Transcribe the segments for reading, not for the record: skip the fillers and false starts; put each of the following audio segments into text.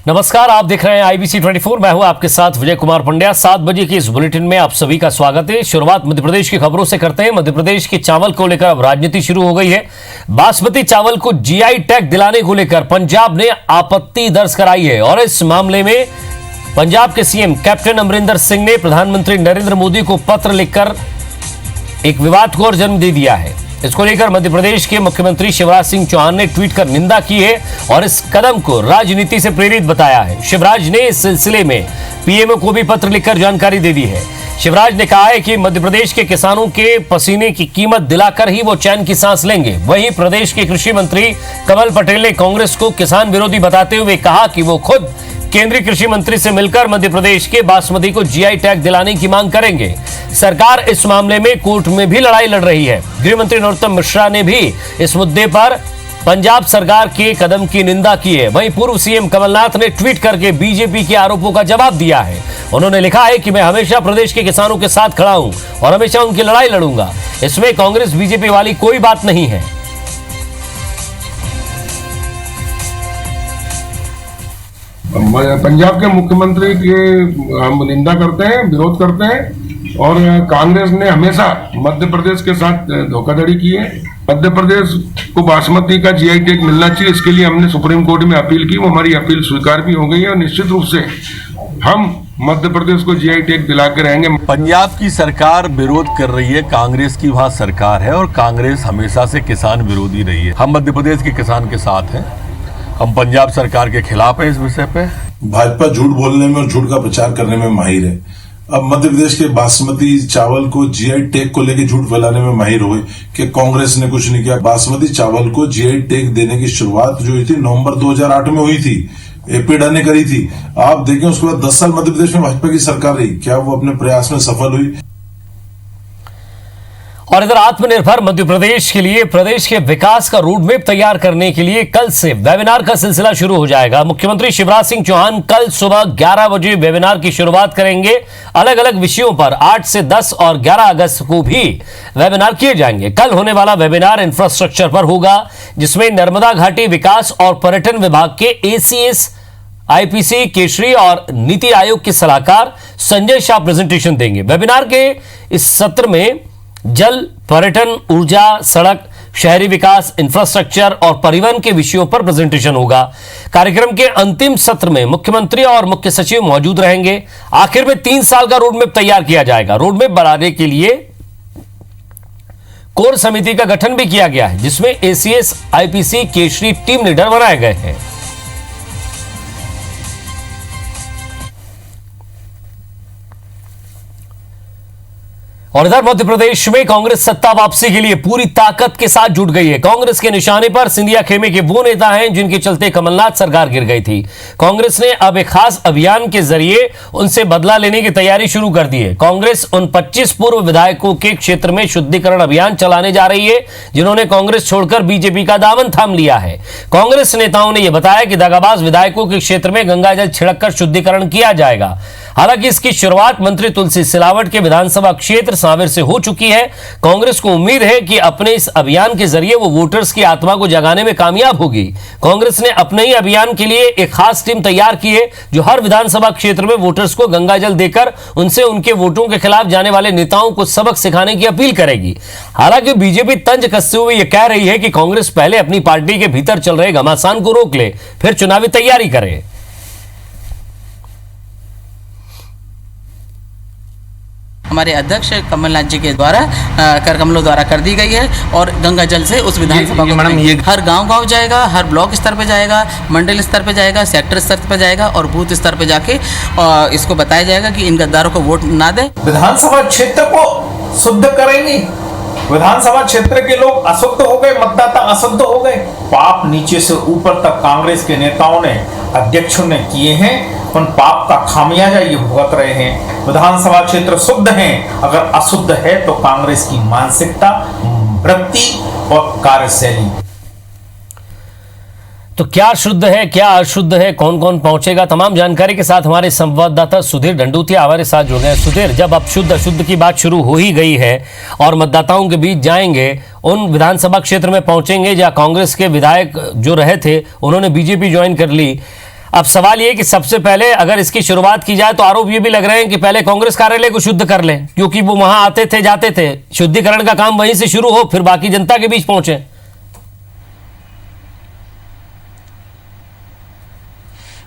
नमस्कार, आप देख रहे हैं IBC 24। मैं हूं आपके साथ विजय कुमार पंड्या। 7 बजे की इस बुलेटिन में आप सभी का स्वागत है। शुरुआत मध्य प्रदेश की खबरों से करते हैं। मध्य प्रदेश के चावल को लेकर अब राजनीति शुरू हो गई है। बासमती चावल को GI टैग दिलाने को लेकर पंजाब ने आपत्ति दर्ज कराई है और इस मामले में पंजाब के CM कैप्टन अमरिंदर सिंह ने प्रधानमंत्री नरेंद्र मोदी को पत्र लिखकर एक विवाद को और जन्म दे दिया है। इसको लेकर मध्य प्रदेश के मुख्यमंत्री शिवराज सिंह चौहान ने ट्वीट कर निंदा की है और इस कदम को राजनीति से प्रेरित बताया है। शिवराज ने इस सिलसिले में पीएमओ को भी पत्र लिखकर जानकारी दे दी है। शिवराज ने कहा है कि मध्य प्रदेश के किसानों के पसीने की कीमत दिलाकर ही वो चैन की सांस लेंगे। वहीं प्रदेश के कृषि मंत्री कमल पटेल ने कांग्रेस को किसान विरोधी बताते हुए कहा कि वो खुद केंद्रीय कृषि मंत्री से मिलकर मध्य प्रदेश के बासमती को GI टैग दिलाने की मांग करेंगे। सरकार इस मामले में कोर्ट में भी लड़ाई लड़ रही है। गृह मंत्री नरोत्तम मिश्रा ने भी इस मुद्दे पर पंजाब सरकार के कदम की निंदा की है। वहीं पूर्व CM कमलनाथ ने ट्वीट करके बीजेपी के आरोपों का जवाब दिया है। उन्होंने लिखा है कि मैं हमेशा प्रदेश के किसानों के साथ खड़ा हूं और हमेशा उनकी लड़ाई लड़ूंगा। इसमें कांग्रेस बीजेपी वाली कोई बात नहीं है। पंजाब के मुख्यमंत्री की हम निंदा करते हैं, विरोध करते हैं और कांग्रेस ने हमेशा मध्य प्रदेश के साथ धोखाधड़ी की है। मध्य प्रदेश को बासमती का GI टैग मिलना चाहिए, इसके लिए हमने सुप्रीम कोर्ट में अपील की। वो हमारी अपील स्वीकार भी हो गई है और निश्चित रूप से हम मध्य प्रदेश को GI टैग दिला के रहेंगे। पंजाब की सरकार विरोध कर रही है, कांग्रेस की वहाँ सरकार है और कांग्रेस हमेशा से किसान विरोधी रही है। हम मध्य प्रदेश के किसान के साथ हैं, हम पंजाब सरकार के खिलाफ है। इस विषय पे भाजपा झूठ बोलने में और झूठ का प्रचार करने में माहिर है। अब मध्य प्रदेश के बासमती चावल को GI टैग को लेकर झूठ फैलाने में माहिर हुए कि कांग्रेस ने कुछ नहीं किया। बासमती चावल को GI टैग देने की शुरुआत जो हुई थी नवंबर 2008 में हुई थी, एपीडा ने करी थी। आप देखें उसके बाद 10 साल मध्य प्रदेश में भाजपा की सरकार रही, क्या वो अपने प्रयास में सफल हुई? और इधर आत्मनिर्भर मध्य प्रदेश के लिए प्रदेश के विकास का रोड मैप तैयार करने के लिए कल से वेबिनार का सिलसिला शुरू हो जाएगा। मुख्यमंत्री शिवराज सिंह चौहान कल सुबह 11 बजे वेबिनार की शुरुआत करेंगे। अलग अलग विषयों पर 8 से 10 और 11 अगस्त को भी वेबिनार किए जाएंगे। कल होने वाला वेबिनार इंफ्रास्ट्रक्चर पर होगा, जिसमें नर्मदा घाटी विकास और पर्यटन विभाग के ACS IPC केशरी और नीति आयोग के सलाहकार संजय शाह प्रेजेंटेशन देंगे। वेबिनार के इस सत्र में जल, पर्यटन, ऊर्जा, सड़क, शहरी विकास, इंफ्रास्ट्रक्चर और परिवहन के विषयों पर प्रेजेंटेशन होगा। कार्यक्रम के अंतिम सत्र में मुख्यमंत्री और मुख्य सचिव मौजूद रहेंगे। आखिर में 3 साल का रोडमैप तैयार किया जाएगा। रोडमैप बनाने के लिए कोर समिति का गठन भी किया गया है, जिसमें ACS IPC Keshari team leader बनाए गए हैं। और इधर मध्य प्रदेश में कांग्रेस सत्ता वापसी के लिए पूरी ताकत के साथ जुट गई है। कांग्रेस के निशाने पर सिंधिया खेमे के वो नेता हैं जिनके चलते कमलनाथ सरकार गिर गई थी। कांग्रेस ने अब एक खास अभियान के जरिए उनसे बदला लेने की तैयारी शुरू कर दी है। कांग्रेस उन 25 पूर्व विधायकों के क्षेत्र में शुद्धिकरण अभियान चलाने जा रही है, जिन्होंने कांग्रेस छोड़कर बीजेपी का दामन थाम लिया है। कांग्रेस नेताओं ने यह बताया कि दगाबाज विधायकों के क्षेत्र में गंगाजल छिड़ककर शुद्धिकरण किया जाएगा। हालांकि इसकी शुरुआत मंत्री तुलसी सिलावट के विधानसभा क्षेत्र सांवेर से हो चुकी है। कांग्रेस को उम्मीद है कि अपने इस अभियान के जरिए वो वोटर्स की आत्मा को जगाने में कामयाब होगी। कांग्रेस ने अपने ही अभियान के लिए एक खास टीम तैयार की है, जो हर विधानसभा क्षेत्र में वोटर्स को गंगाजल देकर उनसे उनके वोटों के खिलाफ जाने वाले नेताओं को सबक सिखाने की अपील करेगी। हालांकि बीजेपी तंज कसते हुए यह कह रही है कि कांग्रेस पहले अपनी पार्टी के भीतर चल रहे घमासान को रोक ले, फिर चुनावी तैयारी करे। हमारे अध्यक्ष कमलनाथ जी के द्वारा कर कमलों द्वारा कर दी गई है और गंगा जल से उस विधानसभा को हर गांव जाएगा, हर ब्लॉक स्तर पे जाएगा, मंडल स्तर पे जाएगा, सेक्टर स्तर पे जाएगा और बूथ स्तर पे जाके इसको बताया जाएगा कि इन गद्दारों को वोट ना दे। विधानसभा क्षेत्र को शुद्ध करेंगे। विधानसभा क्षेत्र के लोग अशुद्ध हो गए, मतदाता अशुद्ध हो गए। पाप नीचे से ऊपर तक कांग्रेस के नेताओं ने, अध्यक्षों ने किए हैं। उन पाप का खामियाजा ये भुगत रहे हैं। विधानसभा क्षेत्र शुद्ध हैं, अगर अशुद्ध है तो कांग्रेस की मानसिकता, वृत्ति और कार्यशैली। तो क्या शुद्ध है, क्या अशुद्ध है, कौन कौन पहुंचेगा, तमाम जानकारी के साथ हमारे संवाददाता सुधीर डंडूतिया हमारे साथ जुड़ गए। सुधीर, जब अब शुद्ध अशुद्ध की बात शुरू हो ही गई है और मतदाताओं के बीच जाएंगे, उन विधानसभा क्षेत्र में पहुंचेंगे जहां कांग्रेस के विधायक जो रहे थे उन्होंने बीजेपी ज्वाइन कर ली, अब सवाल ये कि सबसे पहले अगर इसकी शुरुआत की जाए तो आरोप ये भी लग रहे हैं कि पहले कांग्रेस कार्यालय को शुद्ध कर लें, क्योंकि वो वहां आते थे जाते थे, शुद्धिकरण का काम वहीं से शुरू हो, फिर बाकी जनता के बीच पहुंचे।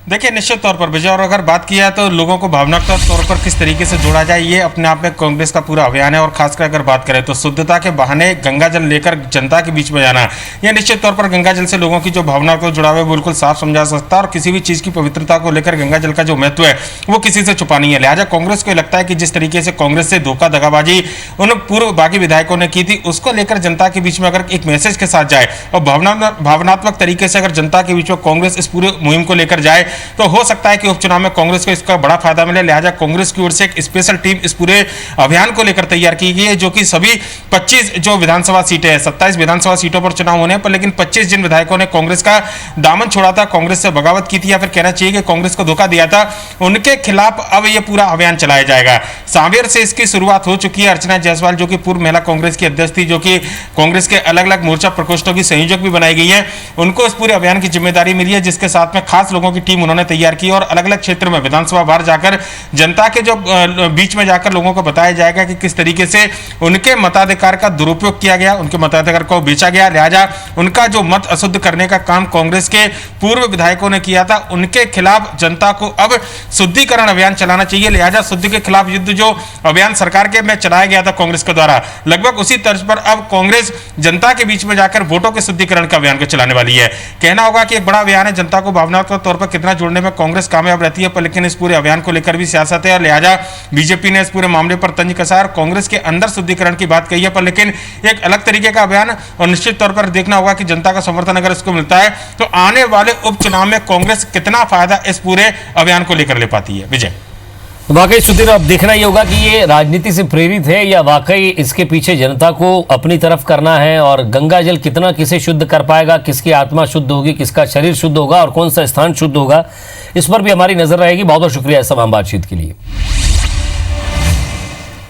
देखिए, निश्चित तौर पर विजय, और अगर बात की जाए तो लोगों को भावनात्मक तौर पर किस तरीके से जोड़ा जाए, ये अपने आप में कांग्रेस का पूरा अभियान है। और खासकर अगर बात करें तो शुद्धता के बहाने गंगा जल लेकर जनता के बीच में जाना, यह निश्चित तौर पर गंगा जल से लोगों की जो भावना को जुड़ा हुआ है बिल्कुल साफ समझा सकता है। और किसी भी चीज़ की पवित्रता को लेकर गंगा जल का जो महत्व है वो किसी से छुपा नहीं है। लिहाजा कांग्रेस को लगता है कि जिस तरीके से कांग्रेस से धोखा दगाबाजी उन पूर्व बागी विधायकों ने की थी, उसको लेकर जनता के बीच में अगर एक मैसेज के साथ जाए और भावनात्मक तरीके से अगर जनता के बीच में कांग्रेस इस पूरे मुहिम को लेकर जाए तो हो सकता है कि उपचुनाव में कांग्रेस को इसका बड़ा फायदा मिले। लिहाजा कांग्रेस की ओर से एक स्पेशल टीम इस पूरे अभियान को लेकर तैयार की गई है, जो कि सभी 25 जो विधानसभा सीटें हैं, 27 विधानसभा सीटों पर चुनाव होने पर, लेकिन 25 जिन विधायकों ने कांग्रेस का दामन छोड़ा था, कांग्रेस से बगावत की थी या फिर कहना चाहिए कि कांग्रेस को धोखा दिया था, उनके खिलाफ अब यह पूरा अभियान चलाया जाएगा। सांवेर से इसकी शुरुआत हो चुकी है। अर्चना जायसवाल जो कि पूर्व महिला कांग्रेस की अध्यक्ष थी, जो कि कांग्रेस के अलग अलग मोर्चा प्रकोष्ठों की संयोजक भी बनाई गई है, उनको इस पूरे अभियान की जिम्मेदारी मिली है, जिसके साथ में खास लोगों की टीम उन्होंने तैयार की और अलग अलग क्षेत्र में विधानसभा बाहर जाकर जनता के जो बीच में जाकर लोगों को बताया जाएगा कि किस तरीके से उनके मताधिकार का दुरुपयोग किया गया, उनके मताधिकार को बेचा गया। लिहाजा उनका जो मत अशुद्ध करने का काम कांग्रेस के पूर्व विधायकों ने किया था, उनके खिलाफ जनता को अब शुद्धिकरण अभियान चलाना चाहिए। लिहाजा शुद्धि के खिलाफ युद्ध जो अभियान सरकार के में चलाया गया था कांग्रेस के द्वारा, लगभग उसी तर्ज पर अब कांग्रेस जनता के बीच में जाकर वोटों के शुद्धिकरण का अभियान को चलाने वाली है। कहना होगा कि एक बड़ा अभियान है, जनता को भावनात्मक तौर पर कितना जोड़ने में कांग्रेस कामयाब रहती है, पर लेकिन इस पूरे अभियान को लेकर भी सियासत है और लिहाजा बीजेपी ने इस पूरे मामले पर तंज कसा और कांग्रेस के अंदर शुद्धिकरण की बात कही है, पर लेकिन एक अलग तरीके का अभियान। और निश्चित तौर पर देखना होगा कि जनता का समर्थन अगर इसको मिलता है तो आने वाले उपचुनाव में कांग्रेस कितना फायदा इस पूरे अभियान को लेकर ले पाती है। विजय, वाकई सुधीर, अब देखना ही होगा कि ये राजनीति से प्रेरित है या वाकई इसके पीछे जनता को अपनी तरफ करना है, और गंगा जल कितना किसे शुद्ध कर पाएगा, किसकी आत्मा शुद्ध होगी, किसका शरीर शुद्ध होगा और कौन सा स्थान शुद्ध होगा, इस पर भी हमारी नजर रहेगी। बहुत बहुत शुक्रिया इस तमाम बातचीत के लिए।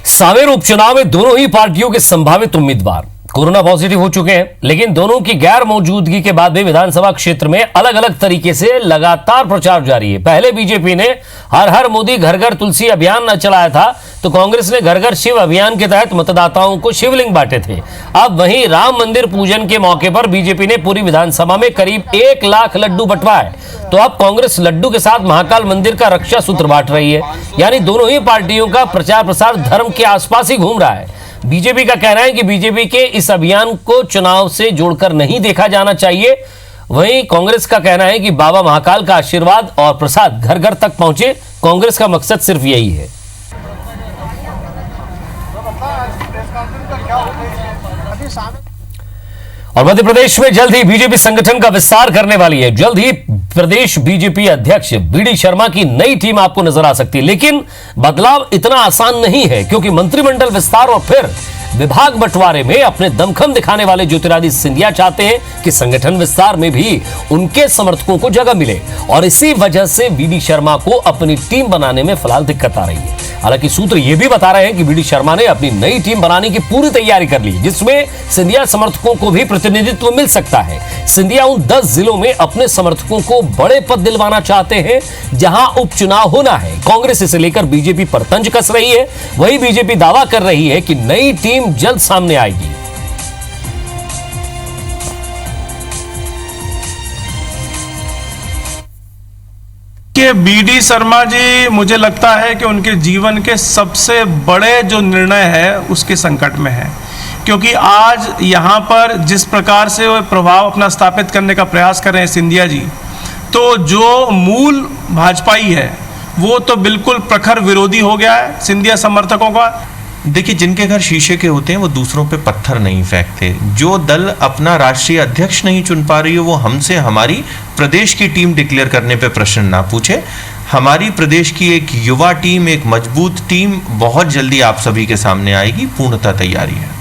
सांवेर उपचुनाव में दोनों ही पार्टियों के संभावित उम्मीदवार कोरोना पॉजिटिव हो चुके हैं, लेकिन दोनों की गैर मौजूदगी के बाद भी विधानसभा क्षेत्र में अलग अलग तरीके से लगातार प्रचार जारी है। पहले बीजेपी ने हर हर मोदी घर घर तुलसी अभियान न चलाया था, तो कांग्रेस ने घर घर शिव अभियान के तहत मतदाताओं को शिवलिंग बांटे थे। अब वहीं राम मंदिर पूजन के मौके पर बीजेपी ने पूरी विधानसभा में करीब 1 लाख लड्डू बंटवाए, तो अब कांग्रेस लड्डू के साथ महाकाल मंदिर का रक्षा सूत्र बांट रही है। यानी दोनों ही पार्टियों का प्रचार प्रसार धर्म के आसपास ही घूम रहा है। बीजेपी का कहना है कि बीजेपी के इस अभियान को चुनाव से जोड़कर नहीं देखा जाना चाहिए, वहीं कांग्रेस का कहना है कि बाबा महाकाल का आशीर्वाद और प्रसाद घर घर तक पहुंचे। कांग्रेस का मकसद सिर्फ यही है। और मध्य प्रदेश में जल्द ही बीजेपी संगठन का विस्तार करने वाली है। जल्द ही प्रदेश बीजेपी अध्यक्ष बीडी शर्मा की नई टीम आपको नजर आ सकती है, लेकिन बदलाव इतना आसान नहीं है, क्योंकि मंत्रिमंडल विस्तार और फिर विभाग बंटवारे में अपने दमखम दिखाने वाले ज्योतिरादित्य सिंधिया चाहते हैं कि संगठन विस्तार में भी उनके समर्थकों को जगह मिले, और इसी वजह से बीडी शर्मा को अपनी टीम बनाने में फिलहाल दिक्कत आ रही है। हालांकि सूत्र यह भी बता रहे हैं कि बीडी शर्मा ने अपनी नई टीम बनाने की पूरी तैयारी कर ली, जिसमें सिंधिया समर्थकों को भी प्रतिनिधित्व मिल सकता है। सिंधिया उन 10 जिलों में अपने समर्थकों को बड़े पद दिलवाना चाहते हैं जहां उपचुनाव होना है। कांग्रेस इसे लेकर बीजेपी पर तंज कस रही है। वहीं बीजेपी दावा कर रही है कि नई टीम जल्द सामने आएगी। कि बीडी शर्मा जी, मुझे लगता है कि उनके जीवन के सबसे बड़े जो निर्णय है उसके संकट में है, क्योंकि आज यहाँ पर जिस प्रकार से वो प्रभाव अपना स्थापित करने का प्रयास कर रहे हैं सिंधिया जी, तो जो मूल भाजपाई है वो तो बिल्कुल प्रखर विरोधी हो गया है सिंधिया समर्थकों का। देखिए, जिनके घर शीशे के होते हैं वो दूसरों पे पत्थर नहीं फेंकते। जो दल अपना राष्ट्रीय अध्यक्ष नहीं चुन पा रही है वो हमसे हमारी प्रदेश की टीम डिक्लेयर करने पे प्रश्न ना पूछे। हमारी प्रदेश की एक युवा टीम, एक मजबूत टीम बहुत जल्दी आप सभी के सामने आएगी। पूर्णतः तैयारी है।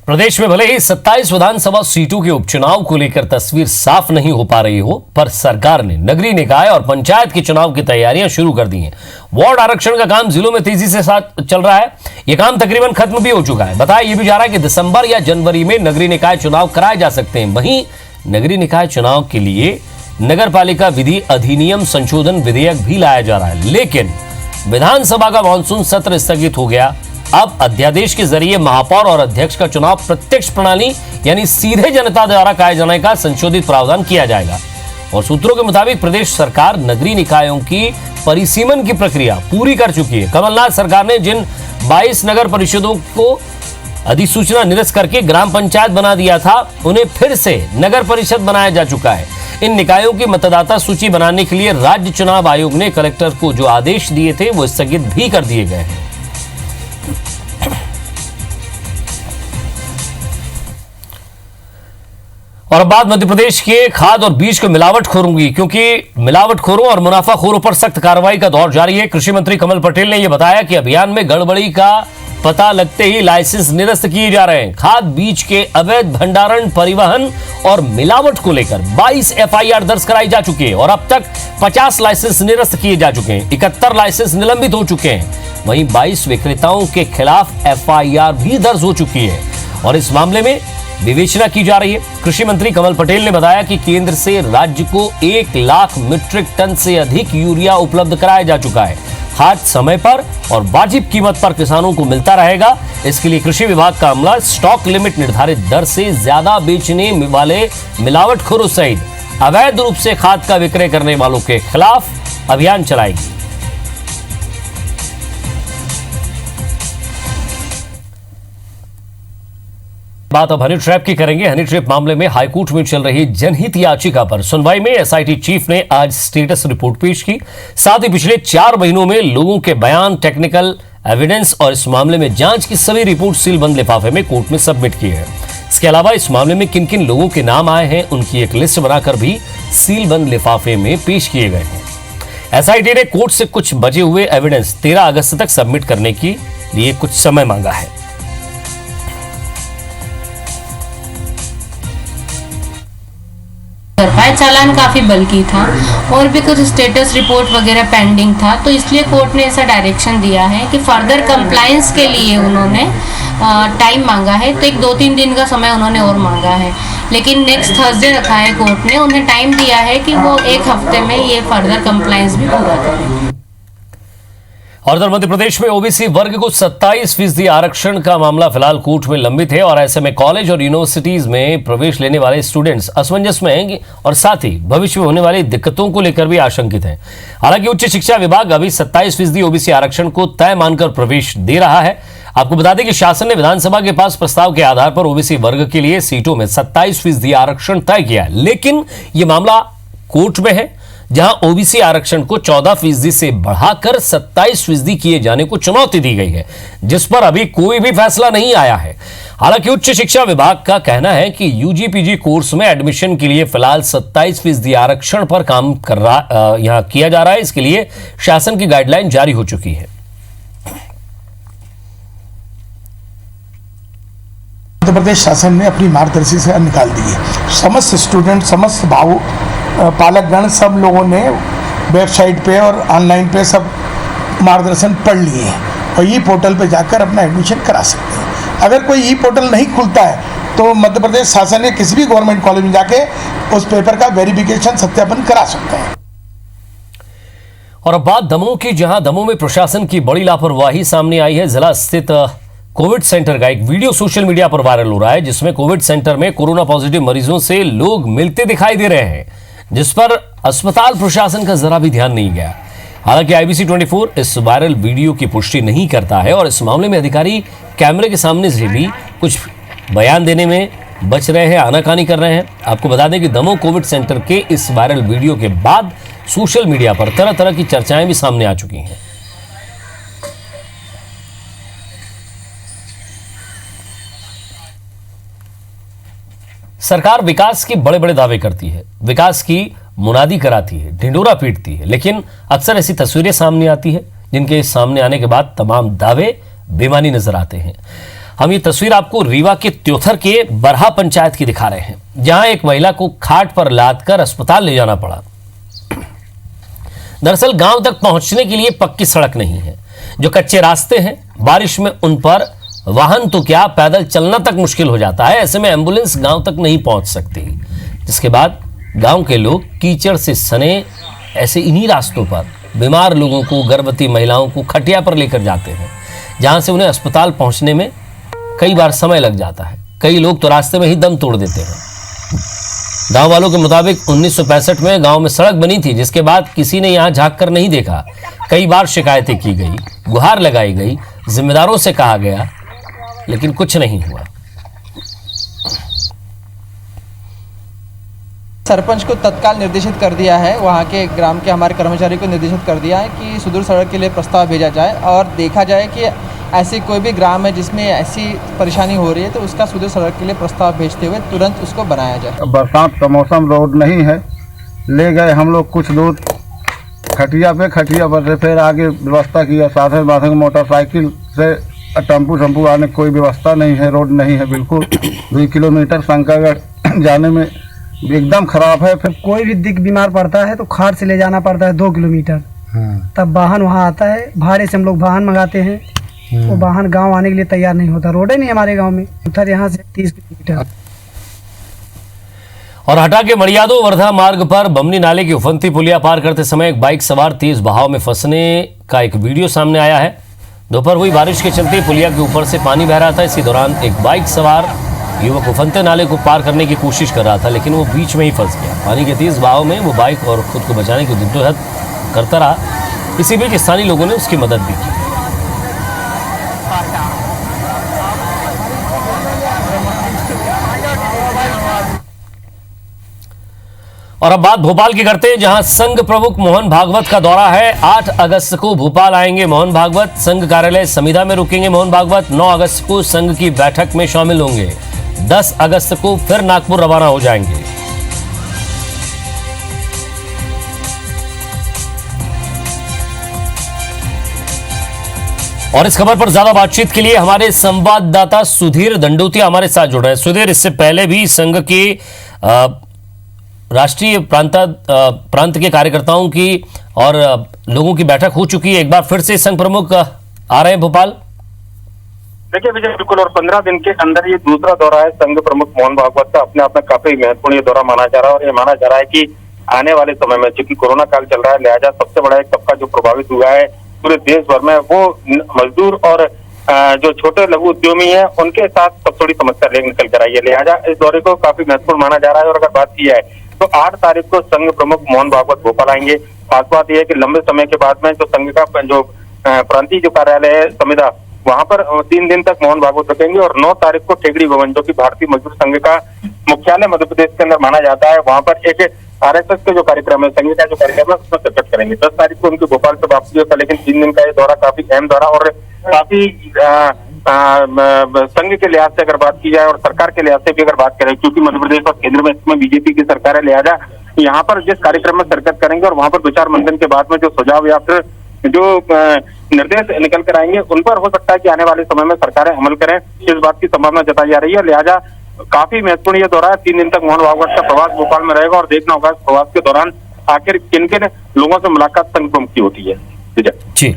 प्रदेश में भले ही 27 विधानसभा सीटों के उपचुनाव को लेकर तस्वीर साफ नहीं हो पा रही हो, पर सरकार ने नगरीय निकाय और पंचायत के चुनाव की तैयारियां शुरू कर दी हैं। वार्ड आरक्षण का काम जिलों में तेजी से साथ चल रहा है। यह काम तकरीबन खत्म भी हो चुका है। बताया यह भी जा रहा है कि दिसंबर या जनवरी में नगरीय निकाय चुनाव कराए जा सकते हैं। वहीं नगरीय निकाय चुनाव के लिए नगर पालिका विधि अधिनियम संशोधन विधेयक भी लाया जा रहा है, लेकिन विधानसभा का मानसून सत्र स्थगित हो गया। अब अध्यादेश के जरिए महापौर और अध्यक्ष का चुनाव प्रत्यक्ष प्रणाली यानी सीधे जनता द्वारा किए जाने का संशोधित प्रावधान किया जाएगा। और सूत्रों के मुताबिक प्रदेश सरकार नगरीय निकायों की परिसीमन की प्रक्रिया पूरी कर चुकी है। कमलनाथ सरकार ने जिन 22 नगर परिषदों को अधिसूचना निरस्त करके ग्राम पंचायत बना दिया था, उन्हें फिर से नगर परिषद बनाया जा चुका है। इन निकायों की मतदाता सूची बनाने के लिए राज्य चुनाव आयोग ने कलेक्टर को जो आदेश दिए थे वो स्थगित भी कर दिए गए हैं। और अब बात मध्य प्रदेश के खाद और बीज के मिलावटखोरों की, क्योंकि मिलावटखोरों और मुनाफाखोरों पर सख्त कार्रवाई का दौर जारी है। कृषि मंत्री कमल पटेल ने यह बताया कि अभियान में गड़बड़ी का पता लगते ही लाइसेंस निरस्त किए जा रहे हैं। खाद बीज के अवैध भंडारण, परिवहन और मिलावट को लेकर 22 एफआईआर दर्ज कराई जा चुकी है और अब तक 50 लाइसेंस निरस्त किए जा चुके हैं। 71 लाइसेंस निलंबित हो चुके हैं। वहीं 22 विक्रेताओं के खिलाफ एफआईआर भी दर्ज हो चुकी है और इस मामले में विवेचना की जा रही है। कृषि मंत्री कमल पटेल ने बताया कि केंद्र से राज्य को 1 लाख मीट्रिक टन से अधिक यूरिया उपलब्ध कराया जा चुका है। खाद समय पर और वाजिब कीमत पर किसानों को मिलता रहेगा। इसके लिए कृषि विभाग का अमला स्टॉक लिमिट निर्धारित दर से ज्यादा बेचने वाले मिलावटखोरों सहित अवैध रूप से खाद का विक्रय करने वालों के खिलाफ अभियान चलाएगी। बात अब हनी ट्रैप की करेंगे। हनी ट्रैप मामले में हाईकोर्ट में चल रही जनहित याचिका पर सुनवाई में एसआईटी चीफ ने आज स्टेटस रिपोर्ट पेश की। साथ ही पिछले 4 महीनों में लोगों के बयान, टेक्निकल एविडेंस और इस मामले में जांच की सभी रिपोर्ट सीलबंद लिफाफे में कोर्ट में सबमिट की है। इसके अलावा इस मामले में किन किन लोगों के नाम आए हैं उनकी एक लिस्ट बनाकर भी सीलबंद लिफाफे में पेश किए गए हैं। एसआईटी ने कोर्ट से कुछ बचे हुए एविडेंस 13 अगस्त तक सबमिट करने के लिए कुछ समय मांगा है। चालान काफ़ी बल्कि था और भी कुछ स्टेटस रिपोर्ट वगैरह पेंडिंग था, तो इसलिए कोर्ट ने ऐसा डायरेक्शन दिया है कि फर्दर कंप्लायंस के लिए उन्होंने टाइम मांगा है। तो एक 2-3 दिन का समय उन्होंने और मांगा है, लेकिन नेक्स्ट थर्सडे रखा है कोर्ट ने। उन्हें टाइम दिया है कि वो 1 हफ्ते में ये फर्दर कंप्लायंस भी पूरा करें। और इधर मध्य प्रदेश में ओबीसी वर्ग को 27% आरक्षण का मामला फिलहाल कोर्ट में लंबित है और ऐसे में कॉलेज और यूनिवर्सिटीज में प्रवेश लेने वाले स्टूडेंट्स असमंजस में हैं और साथ ही भविष्य में होने वाली दिक्कतों को लेकर भी आशंकित हैं। हालांकि उच्च शिक्षा विभाग अभी 27% ओबीसी आरक्षण को तय मानकर प्रवेश दे रहा है। आपको बता दें कि शासन ने विधानसभा के पास प्रस्ताव के आधार पर ओबीसी वर्ग के लिए सीटों में 27% आरक्षण तय किया है, लेकिन यह मामला कोर्ट में है जहां ओबीसी आरक्षण को 14% से बढ़ाकर 27% किए जाने को चुनौती दी गई है, जिस पर अभी कोई भी फैसला नहीं आया है। हालांकि उच्च शिक्षा विभाग का कहना है कि यूजी पीजी कोर्स में एडमिशन के लिए फिलहाल 27% आरक्षण पर काम यहां किया जा रहा है। इसके लिए शासन की गाइडलाइन जारी हो चुकी है। मध्य प्रदेश शासन ने अपनी मार्गदर्शिका निकाल दी है। समस्त स्टूडेंट, समस्त भाव पालकगण, सब लोगों ने वेबसाइट पे और ऑनलाइन पे सब मार्गदर्शन पढ़ लिए हैं और ई पोर्टल पे जाकर अपना एडमिशन करा सकते हैं। अगर कोई ई पोर्टल नहीं खुलता है तो मध्य प्रदेश शासन ने किसी भी गवर्नमेंट कॉलेज में जाके उस पेपर का वेरिफिकेशन, सत्यापन करा सकता है। और अब बात दमोह की, जहां दमोह में प्रशासन की बड़ी लापरवाही सामने आई है। जिला स्थित कोविड सेंटर का एक वीडियो सोशल मीडिया पर वायरल हो रहा है, जिसमें कोविड सेंटर में कोरोना पॉजिटिव मरीजों से लोग मिलते दिखाई दे रहे हैं, जिस पर अस्पताल प्रशासन का जरा भी ध्यान नहीं गया। हालांकि IBC 24 इस वायरल वीडियो की पुष्टि नहीं करता है और इस मामले में अधिकारी कैमरे के सामने से भी कुछ बयान देने में बच रहे हैं, आनाकानी कर रहे हैं। आपको बता दें कि दमोह कोविड सेंटर के इस वायरल वीडियो के बाद सोशल मीडिया पर तरह तरह की चर्चाएं भी सामने आ चुकी हैं। सरकार विकास के बड़े बड़े दावे करती है, विकास की मुनादी कराती है, ढिंडोरा पीटती है, लेकिन अक्सर ऐसी तस्वीरें सामने आती है जिनके सामने आने के बाद तमाम दावे बेमानी नजर आते हैं। हम ये तस्वीर आपको रीवा के त्योथर के बरहा पंचायत की दिखा रहे हैं, जहां एक महिला को खाट पर लादकर अस्पताल ले जाना पड़ा। दरअसल गांव तक पहुंचने के लिए पक्की सड़क नहीं है, जो कच्चे रास्ते हैं, बारिश में उन पर वाहन तो क्या, पैदल चलना तक मुश्किल हो जाता है। ऐसे में एम्बुलेंस गांव तक नहीं पहुंच सकती, जिसके बाद गांव के लोग कीचड़ से सने ऐसे इन्हीं रास्तों पर बीमार लोगों को, गर्भवती महिलाओं को खटिया पर लेकर जाते हैं, जहां से उन्हें अस्पताल पहुंचने में कई बार समय लग जाता है। कई लोग तो रास्ते में ही दम तोड़ देते हैं। गांव वालों के मुताबिक 1965 में गांव में सड़क बनी थी, जिसके बाद किसी ने यहां झांक कर नहीं देखा। कई बार शिकायतें की गई, गुहार लगाई गई, जिम्मेदारों से कहा गया, लेकिन कुछ नहीं हुआ। सरपंच को तत्काल निर्देशित कर दिया है, वहाँ के ग्राम के हमारे कर्मचारी को निर्देशित कर दिया है कि सुदूर सड़क के लिए प्रस्ताव भेजा जाए और देखा जाए कि ऐसी कोई भी ग्राम है जिसमें ऐसी परेशानी हो रही है तो उसका सुदूर सड़क के लिए प्रस्ताव भेजते हुए तुरंत उसको बनाया जाए। बरसात का मौसम, रोड नहीं है, ले गए हम लोग कुछ दूर खटिया पर से फिर आगे व्यवस्था किया, साधन मोटरसाइकिल से टेम्पू आने कोई व्यवस्था नहीं है, रोड नहीं है बिल्कुल। 2 किलोमीटर शंकरगढ़ जाने में एकदम खराब है। फिर कोई भी दिख बीमार पड़ता है तो खार से ले जाना पड़ता है 2 किलोमीटर, तब वाहन वहाँ आता है, भाड़े से हम लोग वाहन मंगाते हैं, वो वाहन गांव आने के लिए तैयार नहीं होता। रोड ही नहीं हमारे गांव में, उधर यहाँ से 30 किलोमीटर। और हटा के मड़ियादो वर्धा मार्ग पर बमनी नाले की उफनती पुलिया पार करते समय एक बाइक सवार तेज बहाव में फंसने का एक वीडियो सामने आया है। दोपहर हुई बारिश के चलते पुलिया के ऊपर से पानी बह रहा था। इसी दौरान एक बाइक सवार युवक उफनते नाले को पार करने की कोशिश कर रहा था, लेकिन वो बीच में ही फंस गया। पानी के तेज बहाव में वो बाइक और खुद को बचाने की जद्दोजहद करता रहा। इसी बीच स्थानीय लोगों ने उसकी मदद भी की। और अब बात भोपाल की करते हैं, जहां संघ प्रमुख मोहन भागवत का दौरा है। 8 अगस्त को भोपाल आएंगे मोहन भागवत। संघ कार्यालय समिधा में रुकेंगे मोहन भागवत। 9 अगस्त को संघ की बैठक में शामिल होंगे। 10 अगस्त को फिर नागपुर रवाना हो जाएंगे। और इस खबर पर ज्यादा बातचीत के लिए हमारे संवाददाता सुधीर दंडोतिया हमारे साथ जुड़ रहे हैं। सुधीर, इससे पहले भी संघ की राष्ट्रीय प्रांत के कार्यकर्ताओं की और लोगों की बैठक हो चुकी है। एक बार फिर से संघ प्रमुख आ रहे हैं भोपाल। देखिए विजय, बिल्कुल, और 15 दिन के अंदर ये दूसरा दौरा है संघ प्रमुख मोहन भागवत का। अपने आप में काफी महत्वपूर्ण ये दौरा माना जा रहा है और ये माना जा रहा है कि आने वाले समय में, चूंकि कोरोना काल चल रहा है, लिहाजा सबसे बड़ा एक तबका जो प्रभावित हुआ है पूरे देश भर में, वो मजदूर और जो छोटे लघु उद्यमी है उनके साथ सब थोड़ी समस्या निकल कर आई है। लिहाजा इस दौरे को काफी महत्वपूर्ण माना जा रहा है। और अगर बात की जाए तो 8 तारीख को संघ प्रमुख मोहन भागवत भोपाल आएंगे। खास बात यह है कि लंबे समय के बाद में जो संघ का जो प्रांतीय जो कार्यालय है समिधा, वहां पर 3 दिन तक मोहन भागवत रखेंगे। और 9 तारीख को टेगड़ी भवन, जो कि भारतीय मजदूर संघ का मुख्यालय मध्य प्रदेश के अंदर माना जाता है, वहां पर एक RSS के जो कार्यक्रम है, संघ का जो कार्यक्रम है, उसमें शिरकत करेंगे। 10 तारीख को उनकी भोपाल से वापसी होता है। लेकिन 3 दिन का ये दौरा काफी अहम दौरा और काफी संघ के लिहाज से अगर बात की जाए और सरकार के लिहाज से भी अगर बात करें, क्योंकि मध्य प्रदेश और केंद्र में इसमें बीजेपी की सरकार है, लिहाजा यहाँ पर जिस कार्यक्रम में शिरकत करेंगे और वहां पर विचार मंथन के बाद में जो सुझाव या फिर जो निर्देश निकल कर आएंगे, उन पर हो सकता है कि आने वाले समय में सरकारें अमल करें, इस बात की संभावना जताई जा रही है। लिहाजा काफी महत्वपूर्ण ये दौरा है। 3 दिन तक मोहन भागवत का प्रवास भोपाल में रहेगा और देखना होगा इस प्रवास के दौरान आखिर किन किन लोगों से मुलाकात संघ प्रमुख की होती है। जी,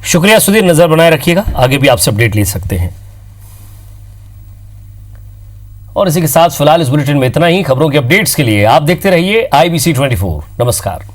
शुक्रिया सुधीर, नजर बनाए रखिएगा, आगे भी आपसे अपडेट ले सकते हैं। और इसी के साथ फिलहाल इस बुलेटिन में इतना ही। खबरों के अपडेट्स के लिए आप देखते रहिए IBC 24। नमस्कार।